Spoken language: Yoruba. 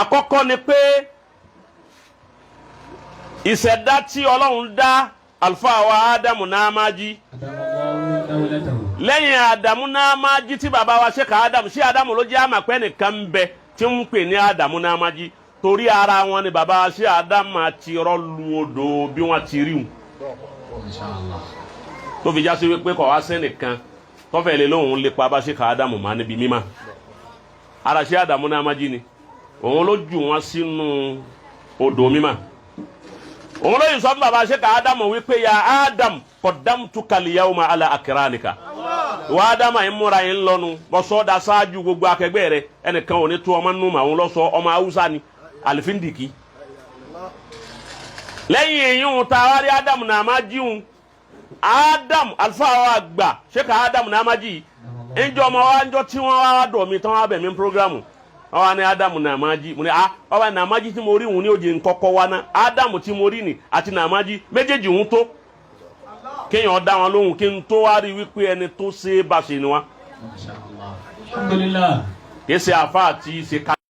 àkọ́kọ́ ni pé ìṣẹ̀dá tí Ọlọ́run dá àlùfáà wa Ádámù náà máa jí lẹ́yìn Ádámù náà máa jí tí bàbá wa Sheikh Ádámù ṣé Ádámù ló jẹ́ àmàpẹ́ nìkan ń bẹ tí ń pè ní Ádámù náà máa jí torí ara wọn ni bàbá wa Sheikh Ádámù àti rọ́ọ̀lù odò bí wọ́n ti rí wọn. tó fi já sí wípé kọ̀ wá sẹ́nìkan tọ́fẹ̀ lé lóhùn lè pa bá Sheikh Ádámù máa níbi mímọ́ ara Sheikh Ádámù náà máa jí ni òun ló jù wọn sínú odò mímọ́ òun ló yìí sọ fún bàbá Sheikh Ádámù wípé ya Ádámù qaddamtuka al-yawma ala akranika wa Ádámù yìí múra yìí lọ́nu bọ́sọ́ da ṣáájú gbogbo akẹgbẹ́ rẹ ẹnìkan ò ní tó ọmọ nínú àwọn lọ́sọ ọmọ Haúsá ni Alifindiki lẹ́yìn èyí ń ta wárí Ádámù náà máa jíun Ádámù àlùfáà wa gbà Sheikh Ádámù náà máa jí ẹnjọ́ ọmọ wa ẹnjọ́ tí wọ́n wá dọ̀ mí tán wá bẹ̀ mí programu ọwọ́ ni Ádámù náà máa jí mo ní ọwọ́ náà máa jí tí mo rí òun ní òjì nkọ́kọ́ wa ná Ádámù tí mo rí ni àti náà máa jí méjèèjì ń tó kéèyàn dá wọn lóhùn kí n tó wá rí wípé ẹni tó ṣe é bá ṣe ni wá. Alhamdulillah. kì í ṣe àfa àti ṣe ká.